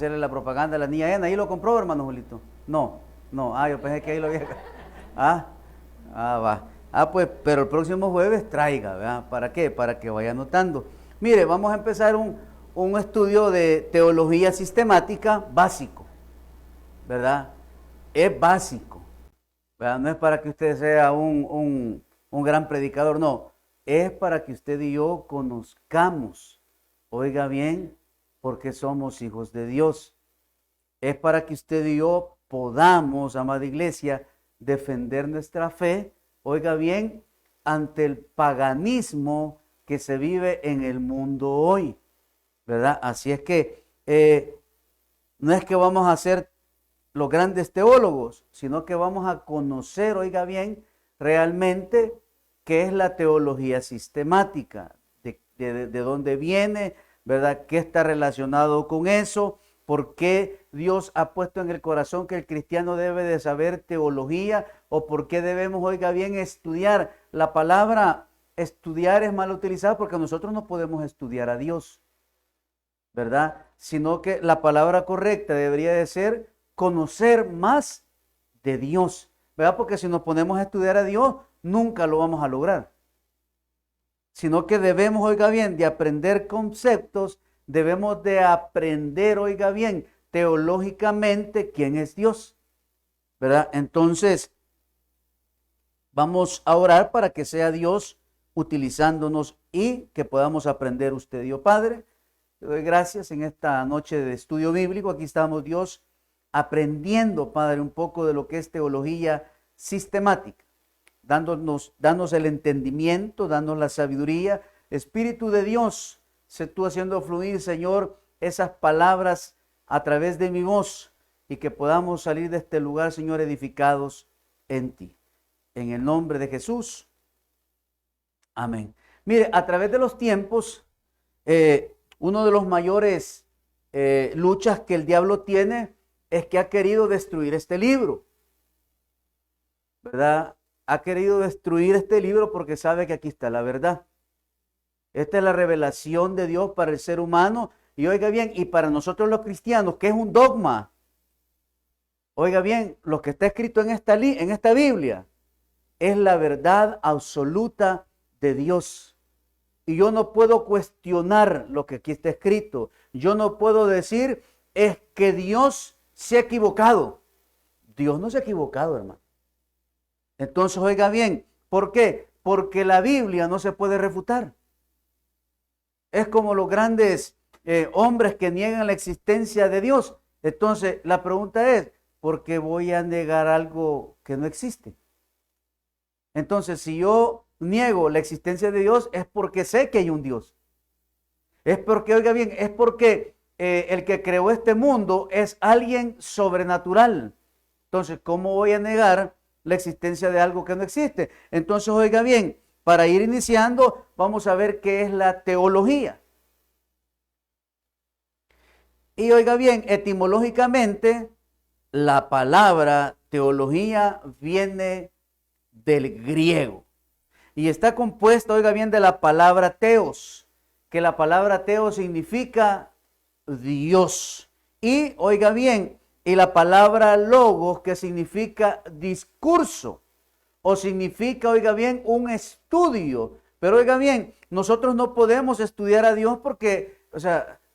hacerle la propaganda a la niña Ena. ¿Ahí lo compró, hermano Julito? No, no. Yo pensé que ahí lo había. Ah, va. Pues, pero el próximo jueves traiga, ¿verdad? ¿Para qué? Para que vaya anotando. Mire, vamos a empezar un estudio de teología sistemática básico, ¿verdad? Es básico, ¿verdad? No es para que usted sea un gran predicador, no. Es para que usted y yo conozcamos, oiga bien, porque somos hijos de Dios. Es para que usted y yo podamos, amada iglesia, defender nuestra fe, oiga bien, ante el paganismo que se vive en el mundo hoy, ¿verdad? Así es que no es que vamos a ser los grandes teólogos, sino que vamos a conocer, oiga bien, realmente qué es la teología sistemática, de dónde viene, ¿verdad? ¿Qué está relacionado con eso? ¿Por qué Dios ha puesto en el corazón que el cristiano debe de saber teología? ¿O por qué debemos, oiga bien, estudiar? La palabra estudiar es mal utilizada porque nosotros no podemos estudiar a Dios, ¿verdad? Sino que la palabra correcta debería de ser conocer más de Dios, ¿verdad? Porque si nos ponemos a estudiar a Dios, nunca lo vamos a lograr. Sino que debemos, oiga bien, de aprender conceptos, debemos de aprender, oiga bien, teológicamente quién es Dios, ¿verdad? Entonces, vamos a orar para que sea Dios utilizándonos y que podamos aprender usted y yo, Padre. Te doy gracias en esta noche de estudio bíblico. Aquí estamos, Dios, aprendiendo, Padre, un poco de lo que es teología sistemática, dándonos el entendimiento, dándonos la sabiduría. Espíritu de Dios, sé tú haciendo fluir, Señor, esas palabras a través de mi voz y que podamos salir de este lugar, Señor, edificados en ti. En el nombre de Jesús. Amén. Mire, a través de los tiempos, uno de los mayores luchas que el diablo tiene es que ha querido destruir este libro, ¿verdad? Ha querido destruir este libro porque sabe que aquí está la verdad. Esta es la revelación de Dios para el ser humano. Y oiga bien, y para nosotros los cristianos, que es un dogma. Oiga bien, lo que está escrito en esta Biblia es la verdad absoluta de Dios. Y yo no puedo cuestionar lo que aquí está escrito. Yo no puedo decir, es que Dios se ha equivocado. Dios no se ha equivocado, hermano. Entonces, oiga bien, ¿por qué? Porque la Biblia no se puede refutar. Es como los grandes hombres que niegan la existencia de Dios. Entonces, la pregunta es, ¿por qué voy a negar algo que no existe? Entonces, si yo niego la existencia de Dios, es porque sé que hay un Dios. Es porque, oiga bien, es porque el que creó este mundo es alguien sobrenatural. Entonces, ¿cómo voy a negar la existencia de algo que no existe? Entonces, oiga bien, para ir iniciando, vamos a ver qué es la teología. Y oiga bien, etimológicamente, la palabra teología viene del griego. Y está compuesta, oiga bien, de la palabra teos, que la palabra teos significa Dios. Y, oiga bien, y la palabra logos, que significa discurso, o significa, oiga bien, un estudio. Pero oiga bien, nosotros no podemos estudiar a Dios porque,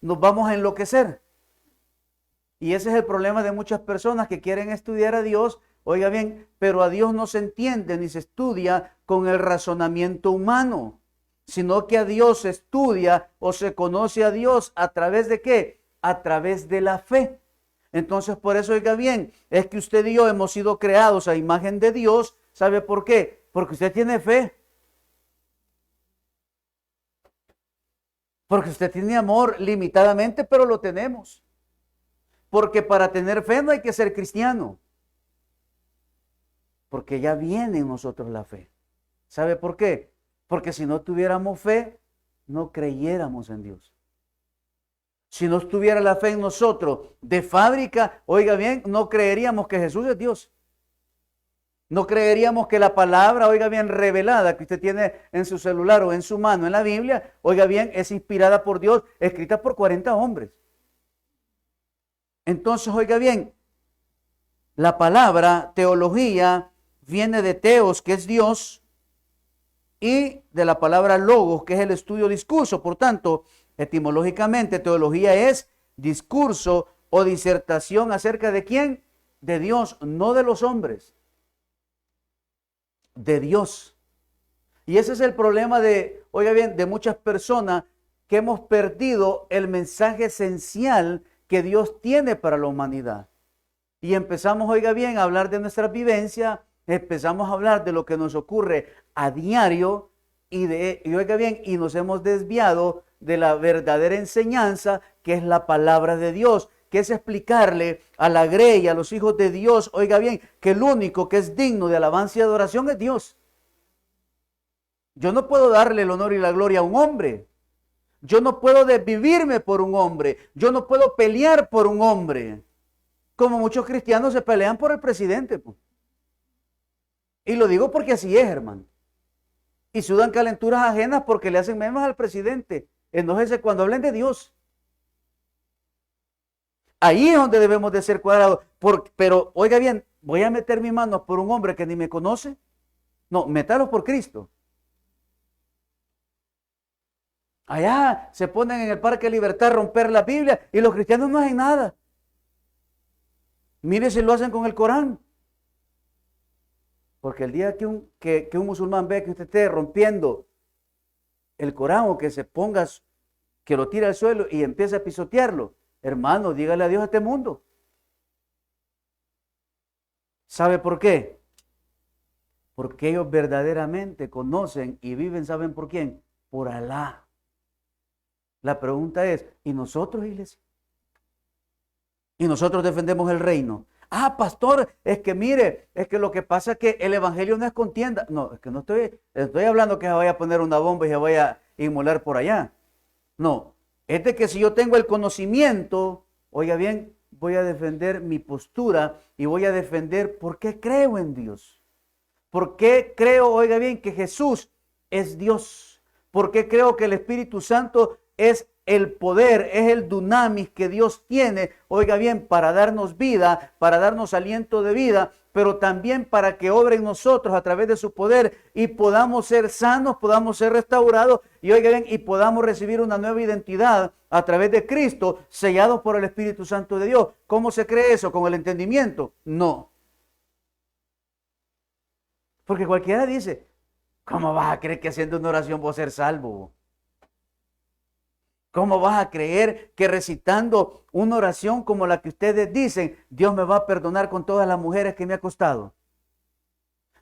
nos vamos a enloquecer. Y ese es el problema de muchas personas que quieren estudiar a Dios, oiga bien, pero a Dios no se entiende ni se estudia con el razonamiento humano, sino que a Dios se estudia o se conoce a Dios a través de ¿qué? A través de la fe. Entonces, por eso, oiga bien, es que usted y yo hemos sido creados a imagen de Dios. ¿Sabe por qué? Porque usted tiene fe. Porque usted tiene amor limitadamente, pero lo tenemos. Porque para tener fe no hay que ser cristiano. Porque ya viene en nosotros la fe. ¿Sabe por qué? Porque si no tuviéramos fe, no creyéramos en Dios. Si no estuviera la fe en nosotros de fábrica, oiga bien, no creeríamos que Jesús es Dios. No creeríamos que la palabra, oiga bien, revelada que usted tiene en su celular o en su mano en la Biblia, oiga bien, es inspirada por Dios, escrita por 40 hombres. Entonces, oiga bien, la palabra teología viene de teos, que es Dios, y de la palabra logos, que es el estudio discurso. Por tanto, etimológicamente, teología es discurso o disertación acerca de quién, de Dios, no de los hombres, de Dios. Y ese es el problema de, oiga bien, de muchas personas que hemos perdido el mensaje esencial que Dios tiene para la humanidad. Y empezamos, oiga bien, a hablar de nuestra vivencia, empezamos a hablar de lo que nos ocurre a diario y oiga bien, y nos hemos desviado de la verdadera enseñanza que es la palabra de Dios, que es explicarle a la grey y a los hijos de Dios, oiga bien, que el único que es digno de alabanza y adoración es Dios. Yo no puedo darle el honor y la gloria a un hombre. Yo no puedo desvivirme por un hombre. Yo no puedo pelear por un hombre. Como muchos cristianos se pelean por el presidente. Y lo digo porque así es, hermano. Y sudan calenturas ajenas porque le hacen menos al presidente. Entonces, cuando hablen de Dios. Ahí es donde debemos de ser cuadrados. Pero, oiga bien, ¿voy a meter mis manos por un hombre que ni me conoce? No, métalos por Cristo. Allá se ponen en el Parque Libertad a romper la Biblia y los cristianos no hacen nada. Mire si lo hacen con el Corán. Porque el día que un musulmán ve que usted esté rompiendo el Corán o que se ponga, que lo tire al suelo y empiece a pisotearlo, hermano, dígale adiós a este mundo. ¿Sabe por qué? Porque ellos verdaderamente conocen y viven, ¿saben por quién? Por Alá. La pregunta es, ¿y nosotros, iglesia? Y nosotros defendemos el reino. Ah, pastor, es que mire, es que lo que pasa es que el evangelio no es contienda. No, es que no estoy hablando que se vaya a poner una bomba y se vaya a inmolar por allá. No, es de que si yo tengo el conocimiento, oiga bien, voy a defender mi postura y voy a defender por qué creo en Dios. ¿Por qué creo, oiga bien, que Jesús es Dios? ¿Por qué creo que el Espíritu Santo es el poder, es el dunamis que Dios tiene, oiga bien, para darnos vida, para darnos aliento de vida, pero también para que obre en nosotros a través de su poder y podamos ser sanos, podamos ser restaurados y oiga bien, y podamos recibir una nueva identidad a través de Cristo, sellados por el Espíritu Santo de Dios. ¿Cómo se cree eso? ¿Con el entendimiento? No. Porque cualquiera dice, ¿cómo vas a creer que haciendo una oración vos ser salvo? ¿Cómo vas a creer que recitando una oración como la que ustedes dicen, Dios me va a perdonar con todas las mujeres que me ha costado?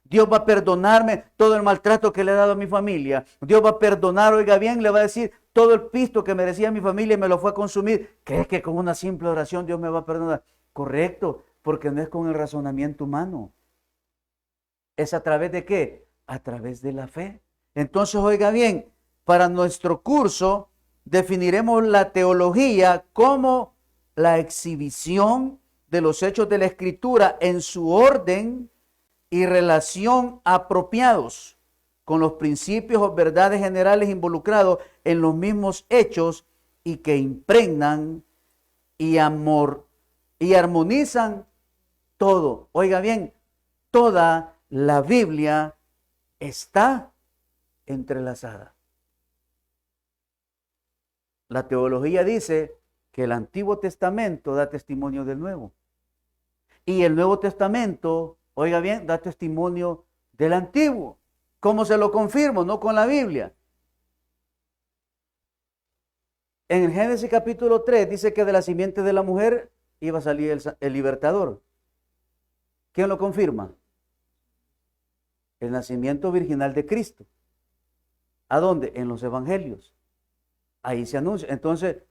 Dios va a perdonarme todo el maltrato que le he dado a mi familia. Dios va a perdonar, oiga bien, le va a decir todo el pisto que merecía mi familia y me lo fue a consumir. ¿Crees que con una simple oración Dios me va a perdonar? Correcto, porque no es con el razonamiento humano. ¿Es a través de qué? A través de la fe. Entonces, oiga bien, para nuestro curso definiremos la teología como la exhibición de los hechos de la Escritura en su orden y relación apropiados con los principios o verdades generales involucrados en los mismos hechos y que impregnan y armonizan todo. Oiga bien, toda la Biblia está entrelazada. La teología dice que el Antiguo Testamento da testimonio del Nuevo. Y el Nuevo Testamento, oiga bien, da testimonio del Antiguo. ¿Cómo se lo confirmo? No con la Biblia. En el Génesis capítulo 3 dice que de la simiente de la mujer iba a salir el libertador. ¿Quién lo confirma? El nacimiento virginal de Cristo. ¿A dónde? En los evangelios. Ahí se anuncia. Entonces,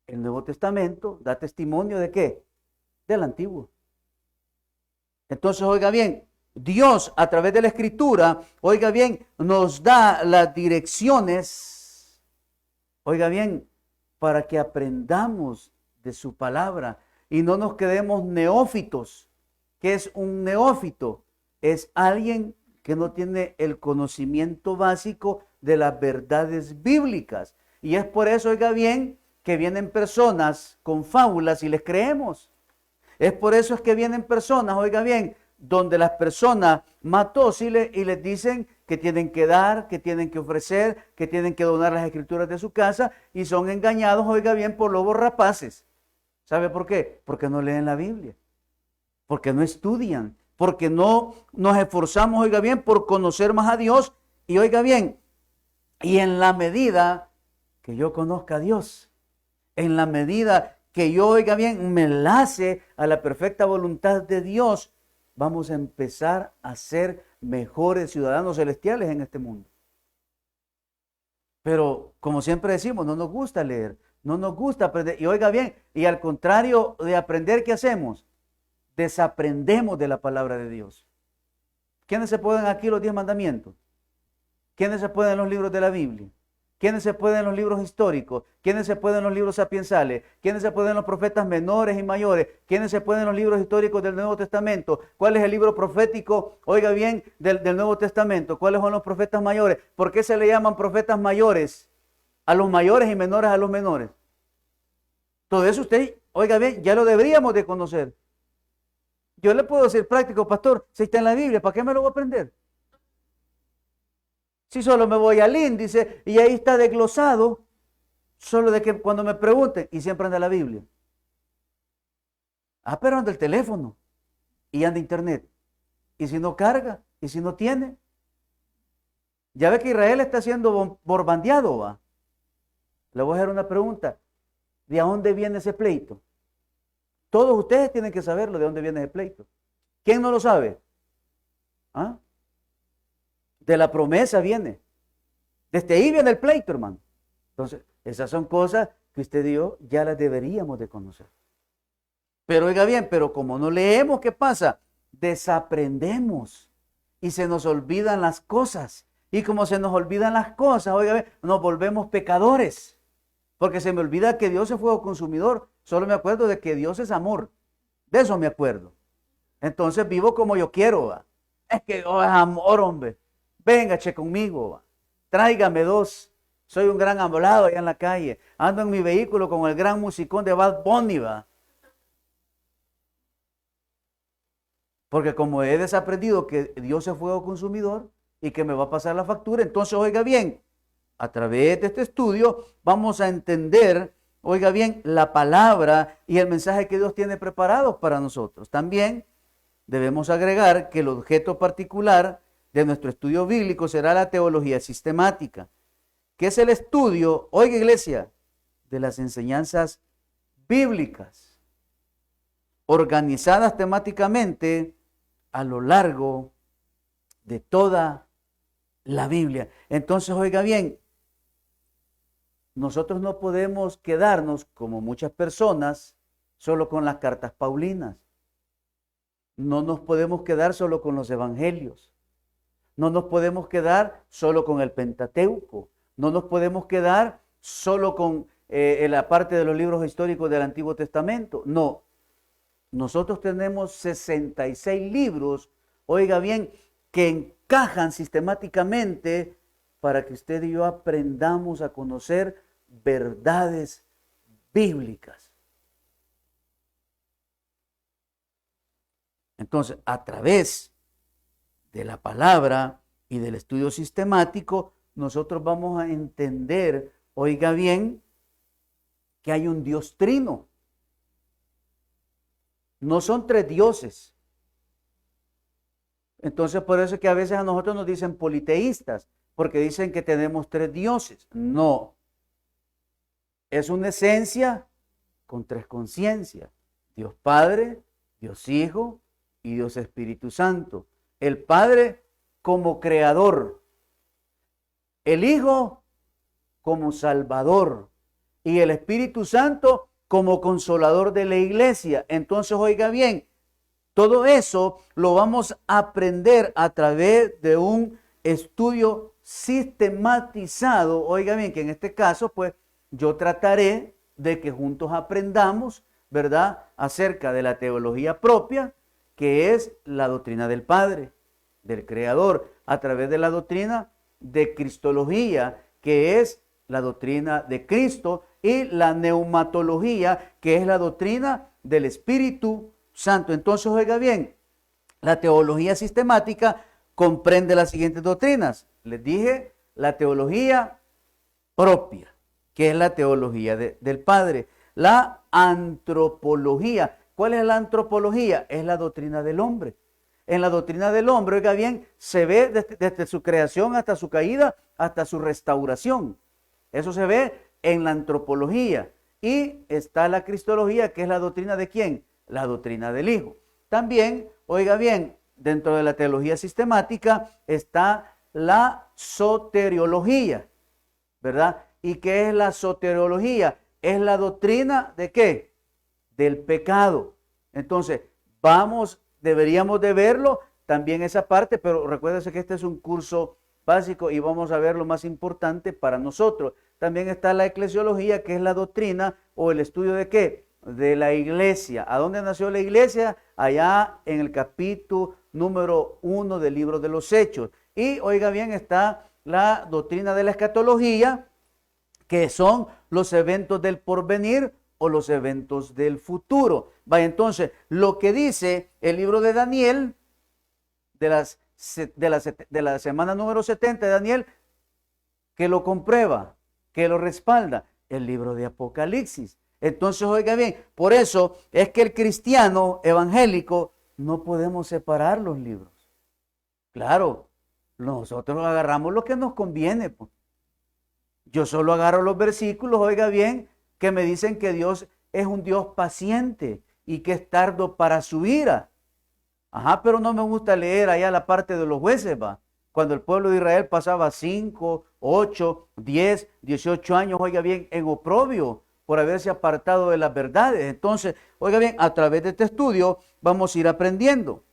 el Nuevo Testamento da testimonio ¿de qué? Del Antiguo. Entonces, oiga bien, Dios a través de la Escritura, oiga bien, nos da las direcciones, oiga bien, para que aprendamos de su palabra y no nos quedemos neófitos. ¿Qué es un neófito? Es alguien que no tiene el conocimiento básico de las verdades bíblicas. Y es por eso, oiga bien, que vienen personas con fábulas y les creemos. Es por eso es que vienen personas, oiga bien, donde las personas mató y les dicen que tienen que dar, que tienen que ofrecer, que tienen que donar las escrituras de su casa y son engañados, oiga bien, por lobos rapaces. ¿Sabe por qué? Porque no leen la Biblia, porque no estudian, porque no nos esforzamos, oiga bien, por conocer más a Dios y oiga bien, y en la medida que yo conozca a Dios, en la medida que yo, oiga bien, me enlace a la perfecta voluntad de Dios, vamos a empezar a ser mejores ciudadanos celestiales en este mundo. Pero como siempre decimos, no nos gusta leer, no nos gusta aprender. Y oiga bien, y al contrario de aprender, ¿qué hacemos? Desaprendemos de la palabra de Dios. ¿Quiénes se pueden aquí los 10 mandamientos? ¿Quiénes se pueden los libros de la Biblia? ¿Quiénes se pueden los libros históricos? ¿Quiénes se pueden los libros sapiensales? ¿Quiénes se pueden los profetas menores y mayores? ¿Quiénes se pueden los libros históricos del Nuevo Testamento? ¿Cuál es el libro profético, oiga bien, del Nuevo Testamento? ¿Cuáles son los profetas mayores? ¿Por qué se le llaman profetas mayores a los mayores y menores a los menores? Todo eso usted, oiga bien, ya lo deberíamos de conocer. Yo le puedo decir práctico, pastor, si está en la Biblia, ¿para qué me lo voy a aprender? Si solo me voy al índice y ahí está desglosado, solo de que cuando me pregunten, y siempre anda la Biblia. Ah, pero anda el teléfono y anda internet. Y si no carga, y si no tiene. Ya ve que Israel está siendo bombardeado, va. Le voy a hacer una pregunta. ¿De dónde viene ese pleito? Todos ustedes tienen que saberlo, de dónde viene ese pleito. ¿Quién no lo sabe? ¿Ah? De la promesa viene. Desde ahí viene el pleito, hermano. Entonces, esas son cosas que usted y yo ya las deberíamos de conocer. Pero oiga bien, pero como no leemos, ¿qué pasa? Desaprendemos y se nos olvidan las cosas. Y como se nos olvidan las cosas, oiga bien, nos volvemos pecadores. Porque se me olvida que Dios es fuego consumidor. Solo me acuerdo de que Dios es amor. De eso me acuerdo. Entonces vivo como yo quiero. ¿Va? Es que es amor, hombre. Venga, conmigo. ¿Va? Tráigame 2. Soy un gran amolado allá en la calle. Ando en mi vehículo con el gran musicón de Bad Bunny. ¿Va? Porque como he desaprendido que Dios es fuego consumidor y que me va a pasar la factura, entonces oiga bien, a través de este estudio vamos a entender, oiga bien, la palabra y el mensaje que Dios tiene preparado para nosotros. También debemos agregar que el objeto particular de nuestro estudio bíblico será la teología sistemática, que es el estudio, oiga iglesia, de las enseñanzas bíblicas, organizadas temáticamente a lo largo de toda la Biblia. Entonces, oiga bien, nosotros no podemos quedarnos, como muchas personas, solo con las cartas paulinas. No nos podemos quedar solo con los evangelios. No nos podemos quedar solo con el Pentateuco. No nos podemos quedar solo con la parte de los libros históricos del Antiguo Testamento. No. Nosotros tenemos 66 libros, oiga bien, que encajan sistemáticamente para que usted y yo aprendamos a conocer verdades bíblicas. Entonces, a través de la palabra y del estudio sistemático, nosotros vamos a entender, oiga bien, que hay un Dios trino. No son 3 dioses. Entonces, por eso es que a veces a nosotros nos dicen politeístas, porque dicen que tenemos 3 dioses. No. Es una esencia con 3 conciencias. Dios Padre, Dios Hijo y Dios Espíritu Santo. El Padre como creador. El Hijo como Salvador. Y el Espíritu Santo como consolador de la iglesia. Entonces, oiga bien, todo eso lo vamos a aprender a través de un estudio sistematizado. Oiga bien, que en este caso, pues, yo trataré de que juntos aprendamos, ¿verdad?, acerca de la teología propia, que es la doctrina del Padre, del Creador, a través de la doctrina de Cristología, que es la doctrina de Cristo, y la neumatología, que es la doctrina del Espíritu Santo. Entonces, oiga bien, la teología sistemática comprende las siguientes doctrinas. Les dije, la teología propia, que es la teología del Padre. La antropología. ¿Cuál es la antropología? Es la doctrina del hombre. En la doctrina del hombre, oiga bien, se ve desde su creación hasta su caída, hasta su restauración. Eso se ve en la antropología. Y está la cristología, que es la doctrina de ¿quién? La doctrina del Hijo. También, oiga bien, dentro de la teología sistemática está la soteriología, ¿verdad? ¿Y qué es la soteriología? Es la doctrina de ¿qué? Del pecado. Entonces, deberíamos de verlo también esa parte, pero recuérdense que este es un curso básico y vamos a ver lo más importante para nosotros. También está la eclesiología, que es la doctrina o el estudio de ¿qué? De la iglesia. ¿A dónde nació la iglesia? Allá en el capítulo número 1 del libro de los Hechos. Y oiga bien, está la doctrina de la escatología, que son los eventos del porvenir o los eventos del futuro. Vaya, entonces, lo que dice el libro de Daniel, de la semana número 70 de Daniel, que lo comprueba, que lo respalda, el libro de Apocalipsis. Entonces, oiga bien, por eso es que el cristiano evangélico no podemos separar los libros. Claro, nosotros agarramos lo que nos conviene, pues. Yo solo agarro los versículos, oiga bien, que me dicen que Dios es un Dios paciente y que es tardo para su ira. Ajá, pero no me gusta leer allá la parte de los jueces, va. Cuando el pueblo de Israel pasaba 5, 8, 10, 18 años, oiga bien, en oprobio por haberse apartado de las verdades. Entonces, oiga bien, a través de este estudio vamos a ir aprendiendo.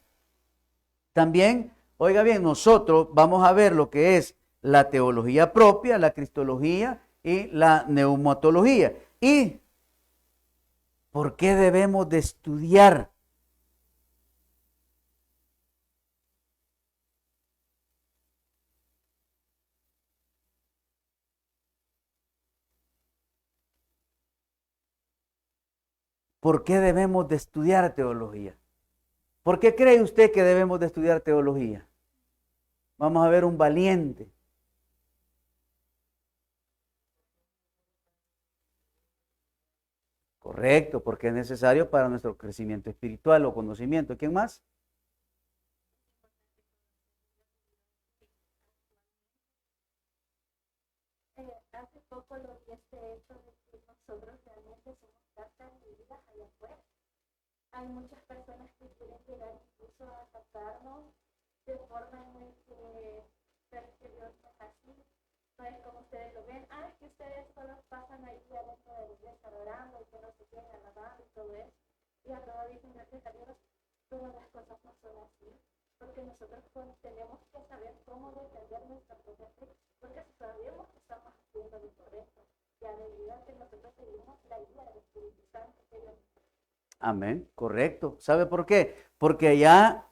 También, oiga bien, nosotros vamos a ver lo que es la teología propia, la cristología y la neumatología. ¿Y por qué debemos de estudiar? ¿Por qué debemos de estudiar teología? ¿Por qué cree usted que debemos de estudiar teología? Vamos a ver un valiente. Correcto, porque es necesario para nuestro crecimiento espiritual o conocimiento. ¿Quién más? Hace poco lo vi hecho de que nosotros realmente somos cartas vividas allá afuera. Hay muchas personas que quieren llegar incluso a atacarnos de forma en que ver que Dios no es así, no es como ustedes lo ven. Es que ustedes solo pasan ahí adentro de la iglesia orando y que no se quieren alabando y todo eso. Y a todos dicen gracias a Dios, pero las cosas no son así. Porque nosotros tenemos que saber cómo defender nuestra propia fe, porque si sabemos que estamos haciendo lo correcto, y a medida que nosotros seguimos la guía del Espíritu Santo que Dios. Amén, correcto. ¿Sabe por qué? Porque allá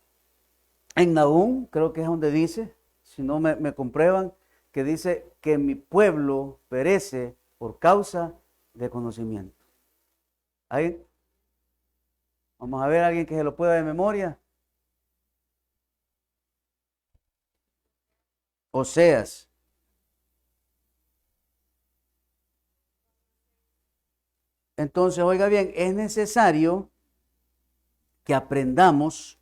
en Nahum, creo que es donde dice, si no me comprueban, que dice que mi pueblo perece por causa de conocimiento. Ahí, vamos a ver a alguien que se lo pueda de memoria. Oseas. Entonces, oiga bien, es necesario que aprendamos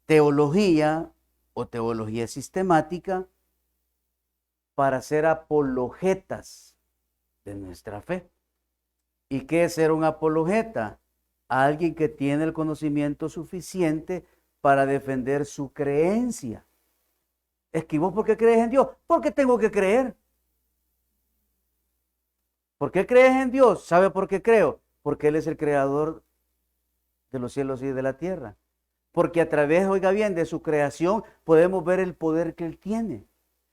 teología o teología sistemática para ser apologetas de nuestra fe. ¿Y qué es ser un apologeta? Alguien que tiene el conocimiento suficiente para defender su creencia. Es que vos, ¿por qué crees en Dios? Porque tengo que creer. ¿Por qué crees en Dios? ¿Sabe por qué creo? Porque Él es el creador de los cielos y de la tierra. Porque a través, oiga bien, de su creación podemos ver el poder que Él tiene.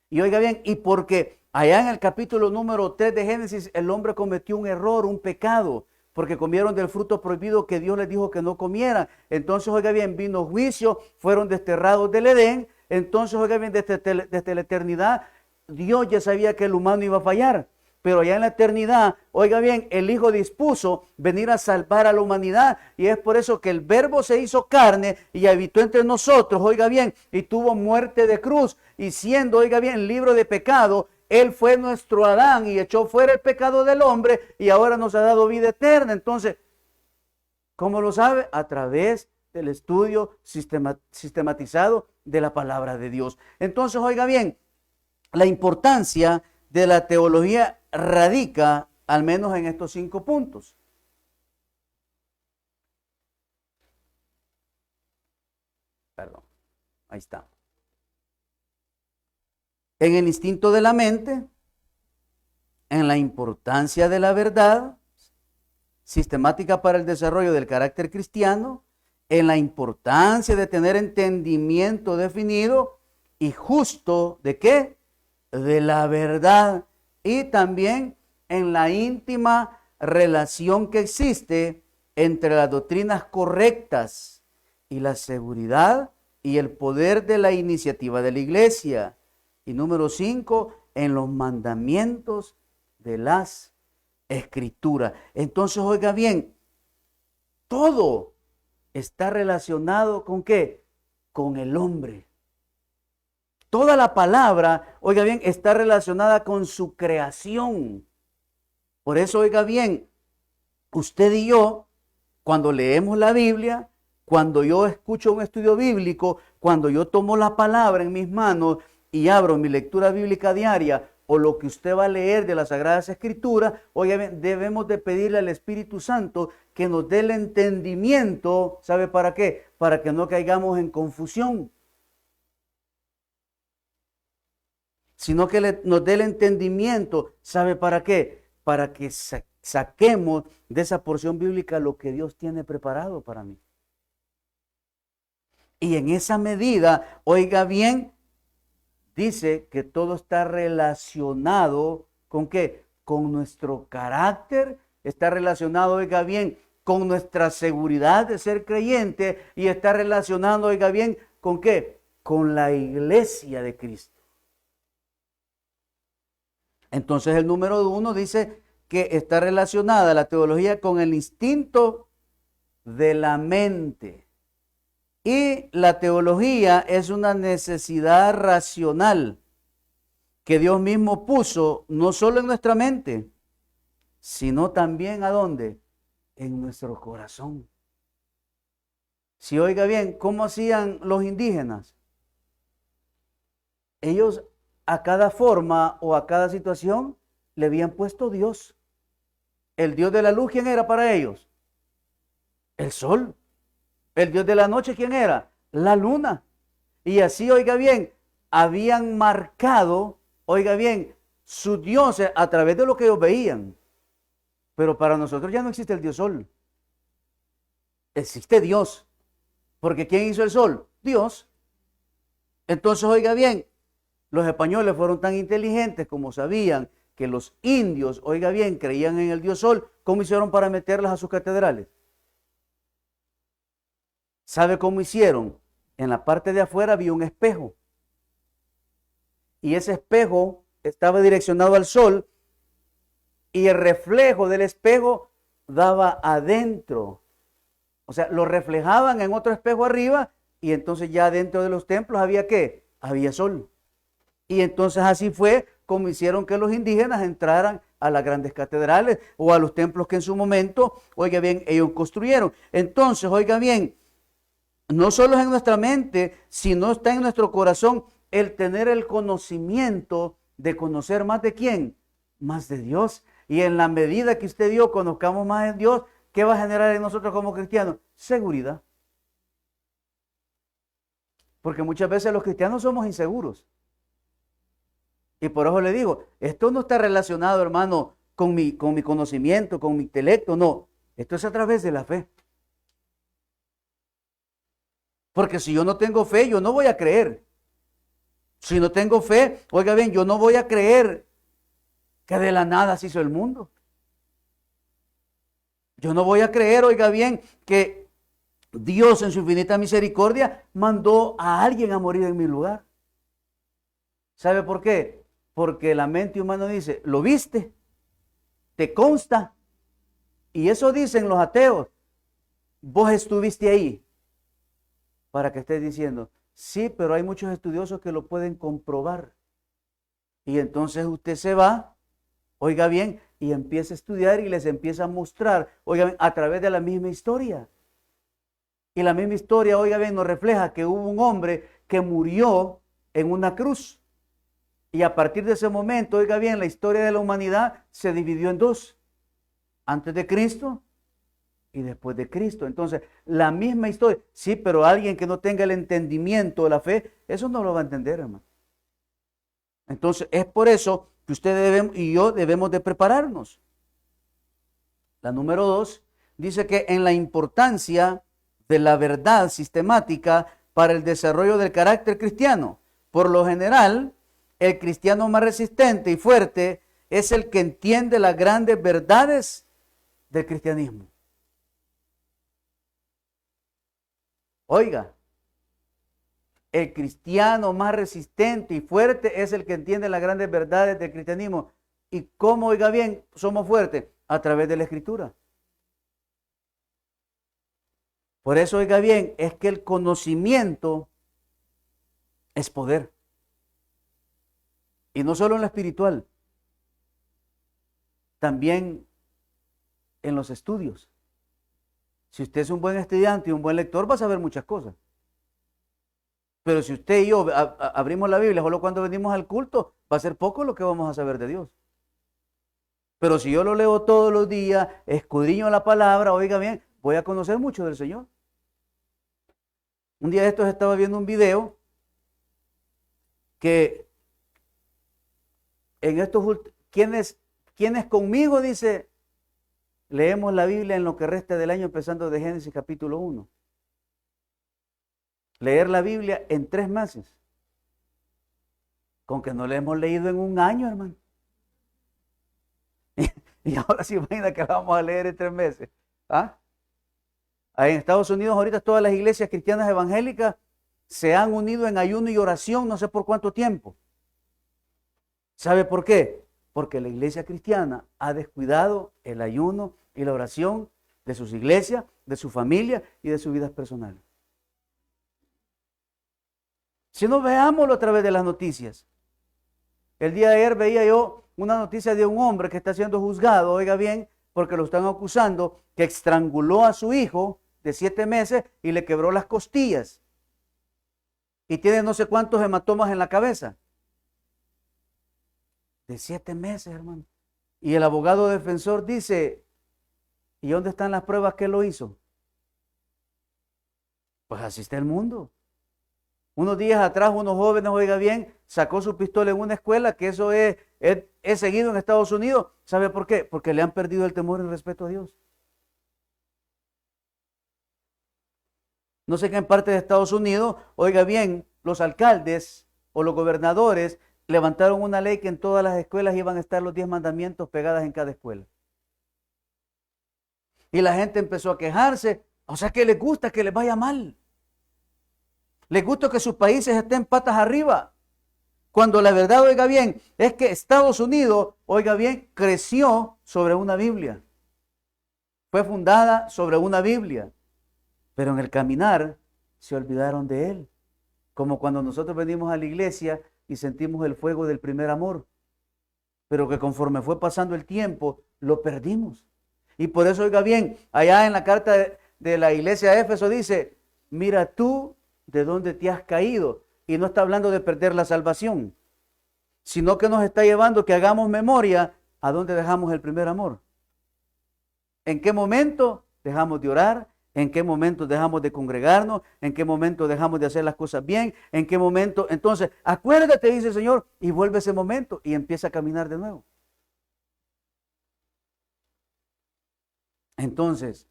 Y oiga bien, y porque allá en el capítulo número 3 de Génesis, el hombre cometió un error, un pecado, porque comieron del fruto prohibido que Dios les dijo que no comieran. Entonces, oiga bien, vino juicio, fueron desterrados del Edén. Entonces, oiga bien, desde la eternidad, Dios ya sabía que el humano iba a fallar. pero allá en la eternidad, oiga bien, el Hijo dispuso venir a salvar a la humanidad, y es por eso que el Verbo se hizo carne y habitó entre nosotros, oiga bien, y tuvo muerte de cruz, y siendo, oiga bien, libre de pecado, Él fue nuestro Adán y echó fuera el pecado del hombre, y ahora nos ha dado vida eterna. Entonces, ¿cómo lo sabe? A través del estudio sistematizado de la palabra de Dios. Entonces, oiga bien, la importancia de la teología radica al menos en estos 5 puntos. Perdón, ahí está. En el instinto de la mente, en la importancia de la verdad sistemática para el desarrollo del carácter cristiano, en la importancia de tener entendimiento definido y justo, ¿de qué? De la verdad, y también en la íntima relación que existe entre las doctrinas correctas y la seguridad y el poder de la iniciativa de la iglesia. Y número 5, en los mandamientos de las Escrituras. Entonces, oiga bien, todo está relacionado ¿con qué? Con el hombre. Toda la palabra, oiga bien, está relacionada con su creación. Por eso, oiga bien, usted y yo, cuando leemos la Biblia, cuando yo escucho un estudio bíblico, cuando yo tomo la palabra en mis manos y abro mi lectura bíblica diaria, o lo que usted va a leer de las Sagradas Escrituras, oiga bien, debemos de pedirle al Espíritu Santo que nos dé el entendimiento. ¿Sabe para qué? Para que no caigamos en confusión, sino que nos dé el entendimiento. ¿Sabe para qué? Para que saquemos de esa porción bíblica lo que Dios tiene preparado para mí. Y en esa medida, oiga bien, dice que todo está relacionado ¿con qué? Con nuestro carácter, está relacionado, oiga bien, con nuestra seguridad de ser creyente, y está relacionado, oiga bien, ¿con qué? Con la iglesia de Cristo. Entonces el número 1 dice que está relacionada la teología con el instinto de la mente. Y la teología es una necesidad racional que Dios mismo puso no solo en nuestra mente, sino también ¿a dónde? En nuestro corazón. Si oiga bien, ¿cómo hacían los indígenas? Ellos a cada forma o a cada situación le habían puesto Dios. El Dios de la luz, ¿quién era para ellos? El sol. El Dios de la noche, ¿quién era? La luna. Y así, oiga bien, habían marcado, oiga bien, sus dioses a través de lo que ellos veían. Pero para nosotros ya no existe el Dios Sol. Existe Dios. Porque ¿quién hizo el sol? Dios. Entonces, oiga bien, los españoles fueron tan inteligentes como sabían que los indios, oiga bien, creían en el Dios Sol. ¿Cómo hicieron para meterlas a sus catedrales? ¿Sabe cómo hicieron? En la parte de afuera había un espejo. Y ese espejo estaba direccionado al sol, y el reflejo del espejo daba adentro. O sea, lo reflejaban en otro espejo arriba, y entonces ya dentro de los templos había ¿qué? Había sol. Y entonces así fue como hicieron que los indígenas entraran a las grandes catedrales o a los templos que en su momento, oiga bien, ellos construyeron. Entonces, oiga bien, no solo es en nuestra mente, sino está en nuestro corazón el tener el conocimiento de conocer más de quién, más de Dios. Y en la medida que usted y yo conozcamos más de Dios, ¿qué va a generar en nosotros como cristianos? Seguridad. Porque muchas veces los cristianos somos inseguros. Y por eso le digo, esto no está relacionado, hermano, con mi conocimiento, con mi intelecto, no. Esto es a través de la fe. Porque si yo no tengo fe, yo no voy a creer. Si no tengo fe, oiga bien, yo no voy a creer que de la nada se hizo el mundo. Yo no voy a creer, oiga bien, que Dios en su infinita misericordia mandó a alguien a morir en mi lugar. ¿Sabe por qué? Porque la mente humana dice, ¿lo viste? te consta, y eso dicen los ateos, vos estuviste ahí, para que estés diciendo, sí, pero hay muchos estudiosos que lo pueden comprobar. Y entonces usted se va, oiga bien, y empieza a estudiar y les empieza a mostrar, oiga bien, a través de la misma historia. Y la misma historia, oiga bien, nos refleja que hubo un hombre que murió en una cruz. Y a partir de ese momento, oiga bien, la historia de la humanidad se dividió en dos. Antes de Cristo y después de Cristo. Entonces, la misma historia. Sí, pero alguien que no tenga el entendimiento de la fe, eso no lo va a entender, hermano. Entonces, es por eso que usted y yo debemos de prepararnos. La número 2 dice que en la importancia de la verdad sistemática para el desarrollo del carácter cristiano. Por lo general, el cristiano más resistente y fuerte es el que entiende las grandes verdades del cristianismo. Oiga, el cristiano más resistente y fuerte es el que entiende las grandes verdades del cristianismo. ¿Y cómo, oiga bien, somos fuertes? A través de la Escritura. Por eso, oiga bien, es que el conocimiento es poder. Y no solo en lo espiritual, también en los estudios. Si usted es un buen estudiante y un buen lector, va a saber muchas cosas. Pero si usted y yo abrimos la Biblia solo cuando venimos al culto, va a ser poco lo que vamos a saber de Dios. Pero si yo lo leo todos los días, escudriño la palabra, oiga bien, voy a conocer mucho del Señor. Un día de estos estaba viendo un video que en estos quienes conmigo, dice, leemos la Biblia en lo que resta del año, empezando de Génesis capítulo 1. Leer la Biblia en 3 meses. Con que no la hemos leído en un año, hermano. Y ahora se imagina que la vamos a leer en 3 meses. ¿Ah? En Estados Unidos ahorita todas las iglesias cristianas evangélicas se han unido en ayuno y oración no sé por cuánto tiempo. ¿Sabe por qué? Porque la iglesia cristiana ha descuidado el ayuno y la oración de sus iglesias, de su familia y de sus vidas personales. Si no, veámoslo a través de las noticias. El día de ayer veía yo una noticia de un hombre que está siendo juzgado, oiga bien, porque lo están acusando que estranguló a su hijo de 7 meses y le quebró las costillas. Y tiene no sé cuántos hematomas en la cabeza. De 7 meses, hermano. Y el abogado defensor dice, ¿y dónde están las pruebas que él lo hizo? Pues así está el mundo. Unos días atrás, unos jóvenes, oiga bien, sacó su pistola en una escuela, que eso es seguido en Estados Unidos. ¿Sabe por qué? Porque le han perdido el temor y el respeto a Dios. No sé qué en parte de Estados Unidos, oiga bien, los alcaldes o los gobernadores levantaron una ley que en todas las escuelas iban a estar los 10 mandamientos pegadas en cada escuela. Y la gente empezó a quejarse, o sea que les gusta que les vaya mal. Les gusta que sus países estén patas arriba. Cuando la verdad, oiga bien, es que Estados Unidos, oiga bien, creció sobre una Biblia. Fue fundada sobre una Biblia. Pero en el caminar se olvidaron de él. Como cuando nosotros venimos a la iglesia y sentimos el fuego del primer amor. Pero que conforme fue pasando el tiempo, lo perdimos. Y por eso, oiga bien, allá en la carta de la iglesia de Éfeso dice, mira tú de dónde te has caído. Y no está hablando de perder la salvación, sino que nos está llevando que hagamos memoria a dónde dejamos el primer amor. ¿En qué momento dejamos de orar? ¿En qué momento dejamos de congregarnos? ¿En qué momento dejamos de hacer las cosas bien? ¿En qué momento? Entonces, acuérdate, dice el Señor, y vuelve ese momento y empieza a caminar de nuevo. Entonces,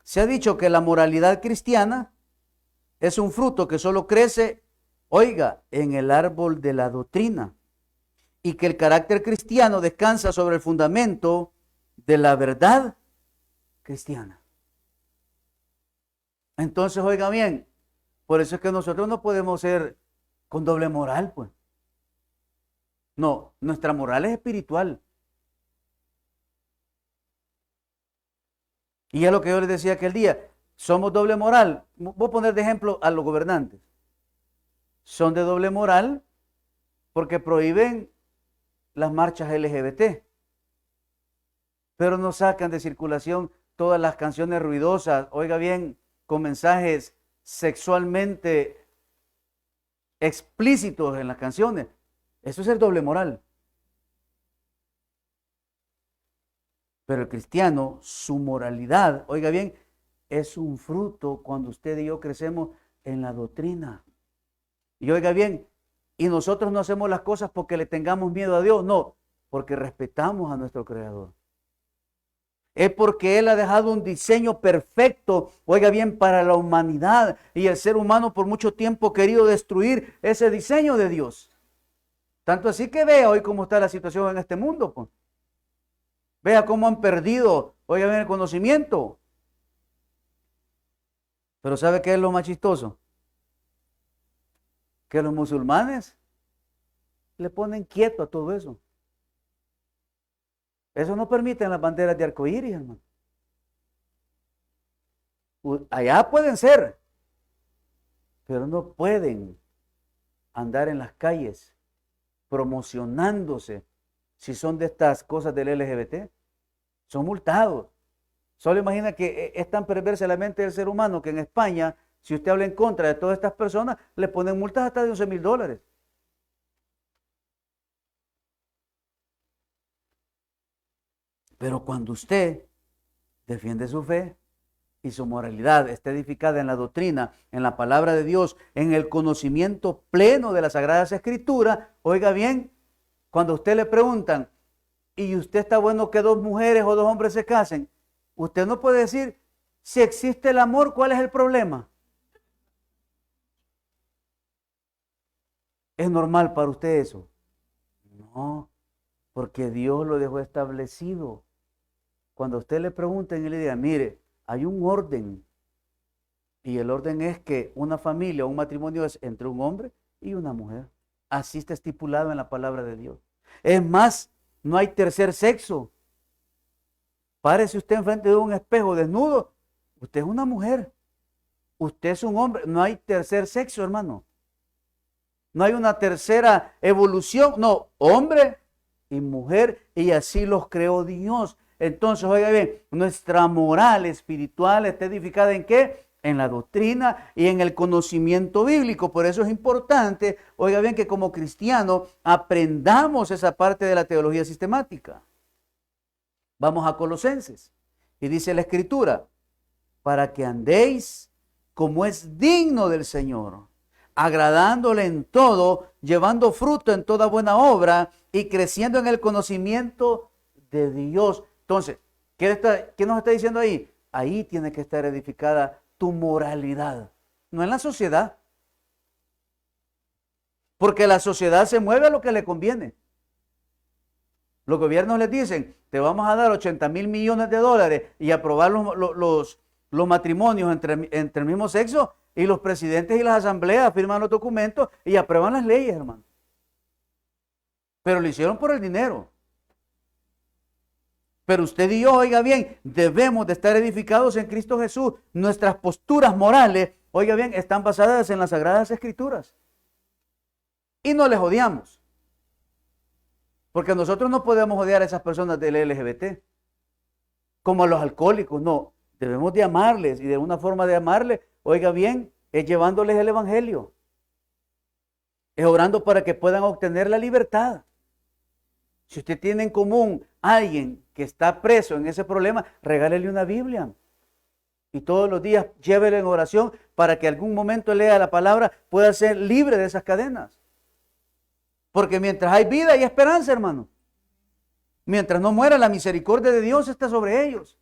se ha dicho que la moralidad cristiana es un fruto que solo crece, oiga, en el árbol de la doctrina, y que el carácter cristiano descansa sobre el fundamento de la verdad cristiana. Entonces, oiga bien, por eso es que nosotros no podemos ser con doble moral, pues. No, nuestra moral es espiritual. Y es lo que yo les decía aquel día. Somos doble moral. Voy a poner de ejemplo a los gobernantes. Son de doble moral porque prohíben las marchas LGBT. Pero no sacan de circulación todas las canciones ruidosas, oiga bien, con mensajes sexualmente explícitos en las canciones. Eso es el doble moral. Pero el cristiano, su moralidad, oiga bien, es un fruto cuando usted y yo crecemos en la doctrina. Y oiga bien, y nosotros no hacemos las cosas porque le tengamos miedo a Dios, no, porque respetamos a nuestro Creador. Es porque Él ha dejado un diseño perfecto, oiga bien, para la humanidad. Y el ser humano por mucho tiempo ha querido destruir ese diseño de Dios. Tanto así que vea hoy cómo está la situación en este mundo, pues. Vea cómo han perdido, oiga bien, el conocimiento. Pero ¿sabe qué es lo más chistoso? Que los musulmanes le ponen quieto a todo eso. Eso no permite las banderas de arcoíris, hermano. Allá pueden ser, pero no pueden andar en las calles promocionándose si son de estas cosas del LGBT. Son multados. Solo imagina que es tan perversa la mente del ser humano que en España, si usted habla en contra de todas estas personas, le ponen multas hasta de $11,000. Pero cuando usted defiende su fe y su moralidad está edificada en la doctrina, en la palabra de Dios, en el conocimiento pleno de las Sagradas Escrituras, oiga bien, cuando a usted le preguntan, ¿y usted está bueno que 2 mujeres o 2 hombres se casen? Usted no puede decir, si existe el amor, ¿cuál es el problema? ¿Es normal para usted eso? No, porque Dios lo dejó establecido. Cuando a usted le pregunten y le diga, mire, hay un orden. Y el orden es que una familia o un matrimonio es entre un hombre y una mujer. Así está estipulado en la palabra de Dios. Es más, no hay tercer sexo. Párese usted enfrente de un espejo desnudo. Usted es una mujer. Usted es un hombre. No hay tercer sexo, hermano. No hay una tercera evolución. No, hombre y mujer. Y así los creó Dios. Entonces, oiga bien, nuestra moral espiritual está edificada ¿en qué? En la doctrina y en el conocimiento bíblico. Por eso es importante, oiga bien, que como cristianos aprendamos esa parte de la teología sistemática. Vamos a Colosenses. Y dice la Escritura, para que andéis como es digno del Señor, agradándole en todo, llevando fruto en toda buena obra y creciendo en el conocimiento de Dios. Entonces, ¿qué nos está diciendo ahí? Ahí tiene que estar edificada tu moralidad, no en la sociedad. Porque la sociedad se mueve a lo que le conviene. Los gobiernos les dicen, te vamos a dar $80,000 millones y aprobar los matrimonios entre el mismo sexo, y los presidentes y las asambleas firman los documentos y aprueban las leyes, hermano. Pero lo hicieron por el dinero. Pero usted y yo, oiga bien, debemos de estar edificados en Cristo Jesús. Nuestras posturas morales, oiga bien, están basadas en las Sagradas Escrituras. Y no les odiamos. Porque nosotros no podemos odiar a esas personas del LGBT. Como a los alcohólicos, no. Debemos de amarles. Y de una forma de amarles, oiga bien, es llevándoles el evangelio. Es orando para que puedan obtener la libertad. Si usted tiene en común a alguien que está preso en ese problema, regálele una Biblia. Y todos los días llévele en oración para que algún momento lea la palabra, pueda ser libre de esas cadenas. Porque mientras hay vida hay esperanza, hermano. Mientras no muera, la misericordia de Dios está sobre ellos.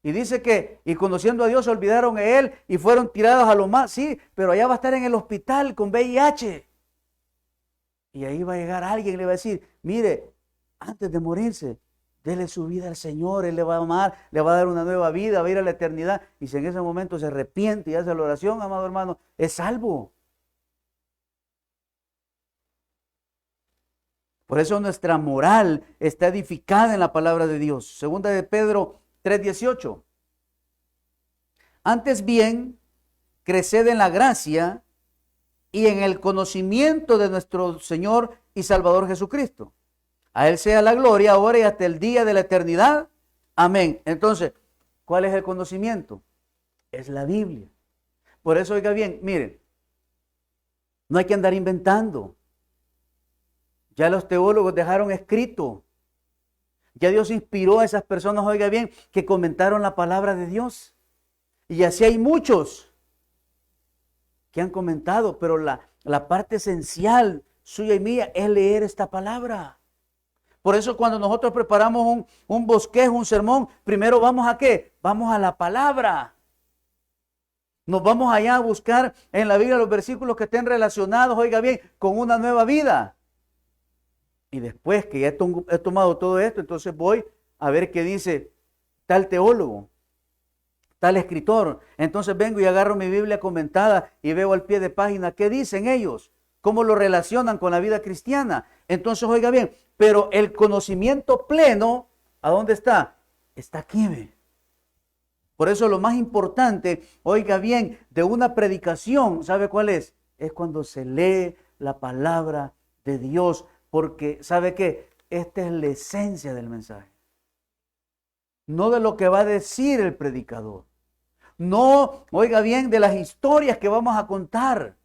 Y dice que, y conociendo a Dios, se olvidaron de Él y fueron tirados a lo más. Sí, pero allá va a estar en el hospital con VIH. Y ahí va a llegar alguien y le va a decir, mire, antes de morirse, dele su vida al Señor, Él le va a amar, le va a dar una nueva vida, va a ir a la eternidad. Y si en ese momento se arrepiente y hace la oración, amado hermano, es salvo. Por eso nuestra moral está edificada en la palabra de Dios. Segunda de Pedro 3:18. Antes bien, creced en la gracia y en el conocimiento de nuestro Señor y Salvador Jesucristo. A Él sea la gloria ahora y hasta el día de la eternidad. Amén. Entonces, ¿cuál es el conocimiento? Es la Biblia. Por eso, oiga bien, miren, no hay que andar inventando. Ya los teólogos dejaron escrito. Ya Dios inspiró a esas personas, oiga bien, que comentaron la palabra de Dios. Y así hay muchos que han comentado, pero la parte esencial suya y mía es leer esta palabra. Por eso cuando nosotros preparamos un bosquejo, un sermón, primero vamos a ¿qué? Vamos a la palabra. Nos vamos allá a buscar en la Biblia los versículos que estén relacionados, oiga bien, con una nueva vida. Y después que ya he tomado todo esto, entonces voy a ver qué dice tal teólogo, tal escritor. Entonces vengo y agarro mi Biblia comentada y veo al pie de página qué dicen ellos, cómo lo relacionan con la vida cristiana. Entonces, oiga bien, pero el conocimiento pleno, ¿a dónde está? Está aquí, ¿ve? Por eso lo más importante, oiga bien, de una predicación, ¿sabe cuál es? Es cuando se lee la palabra de Dios, porque ¿sabe qué? Esta es la esencia del mensaje. No de lo que va a decir el predicador. No, oiga bien, de las historias que vamos a contar.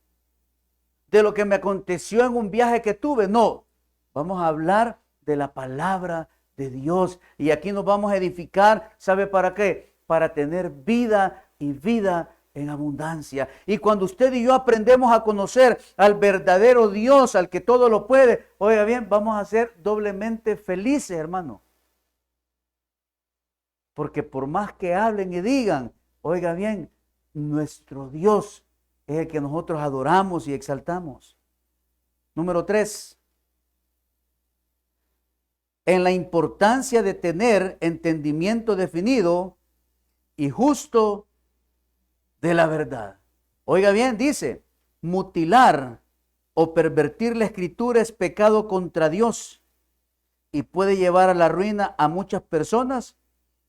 De lo que me aconteció en un viaje que tuve. No, vamos a hablar de la palabra de Dios. Y aquí nos vamos a edificar, ¿sabe para qué? Para tener vida y vida en abundancia. Y cuando usted y yo aprendemos a conocer al verdadero Dios, al que todo lo puede, oiga bien, vamos a ser doblemente felices, hermano. Porque por más que hablen y digan, oiga bien, nuestro Dios es el que nosotros adoramos y exaltamos. Número 3. En la importancia de tener entendimiento definido y justo de la verdad. Oiga bien, dice, mutilar o pervertir la escritura es pecado contra Dios y puede llevar a la ruina a muchas personas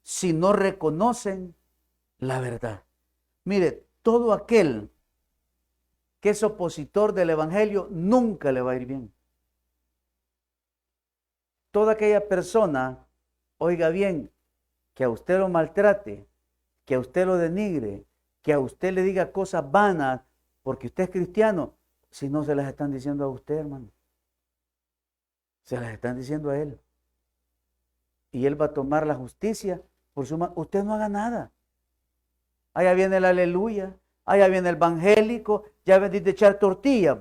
si no reconocen la verdad. Mire, todo aquel que es opositor del evangelio nunca le va a ir bien. Toda aquella persona, oiga bien, que a usted lo maltrate, que a usted lo denigre, que a usted le diga cosas vanas porque usted es cristiano, si no se las están diciendo a usted, hermano. Se las están diciendo a él. Y él va a tomar la justicia por su mano. Usted no haga nada. Allá viene el aleluya, allá viene el evangélico, ya venís de echar tortilla.